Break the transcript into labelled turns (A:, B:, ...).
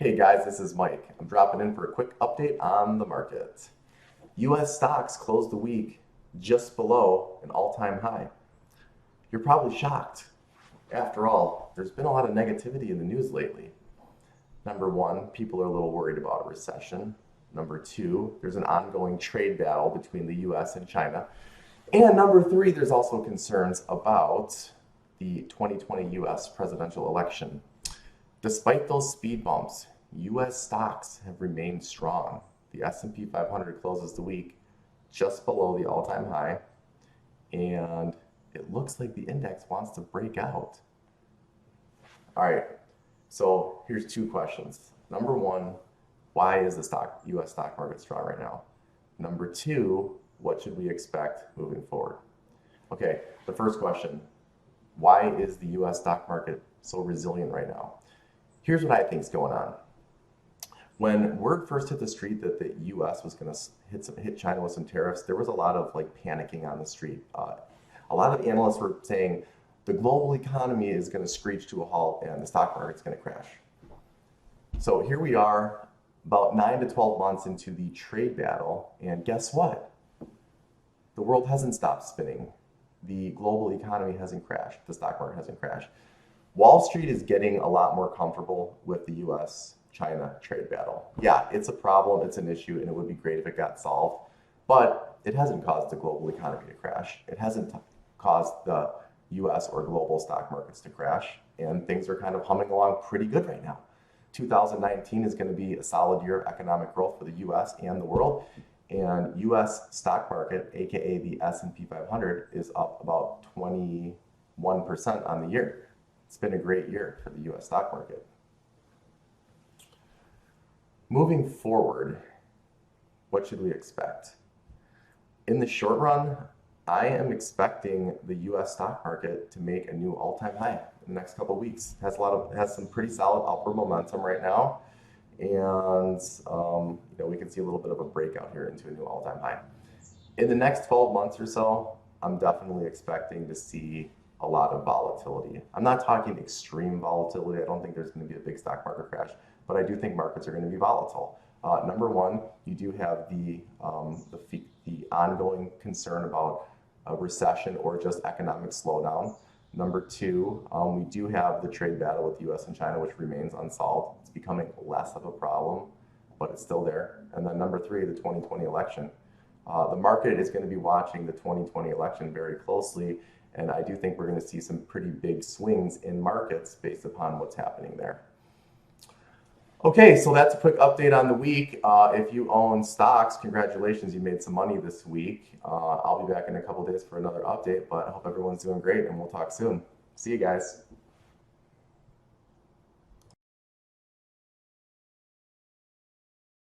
A: Hey guys, this is Mike. I'm dropping in for a quick update on the market. US stocks closed the week just below an all-time high. You're probably shocked. After all, there's been a lot of negativity in the news lately. Number one, people are a little worried about a recession. Number two, there's an ongoing trade battle between the US and China. And number three, there's also concerns about the 2020 US presidential election. Despite those speed bumps, US stocks have remained strong. The S&P 500 closes the week just below the all-time high, and it looks like the index wants to break out. All right, so here's two questions. Number one, why is the US stock market strong right now? Number two, what should we expect moving forward? Okay, the first question, why is the US stock market so resilient right now? Here's what I think is going on. When word first hit the street that the US was going to hit China with some tariffs, there was a lot of panicking on the street. A lot of analysts were saying the global economy is going to screech to a halt and the stock market's going to crash. So here we are, about 9 to 12 months into the trade battle, and guess what? The world hasn't stopped spinning. The global economy hasn't crashed. The stock market hasn't crashed. Wall Street is getting a lot more comfortable with the US-China trade battle. Yeah, it's a problem, it's an issue, and it would be great if it got solved, but it hasn't caused the global economy to crash. It hasn't caused the US or global stock markets to crash, and things are kind of humming along pretty good right now. 2019 is going to be a solid year of economic growth for the US and the world, and US stock market, aka the S&P 500, is up about 21% on the year. It's been a great year for the US stock market. Moving forward, what should we expect? In the short run, I am expecting the US stock market to make a new all-time high in the next couple of weeks. It has some pretty solid upward momentum right now, and we can see a little bit of a breakout here into a new all-time high. In the next 12 months or so, I'm definitely expecting to see a lot of volatility. I'm not talking extreme volatility. I don't think there's going to be a big stock market crash, but I do think markets are going to be volatile. Number one, you do have the ongoing concern about a recession or just economic slowdown. Number two, we do have the trade battle with the US and China, which remains unsolved. It's becoming less of a problem, but it's still there. And then number three, the 2020 election. The market is going to be watching the 2020 election very closely, and I do think we're going to see some pretty big swings in markets based upon what's happening there. Okay, so that's a quick update on the week. If you own stocks, congratulations, you made some money this week. I'll be back in a couple days for another update, but I hope everyone's doing great, and we'll talk soon. See you guys.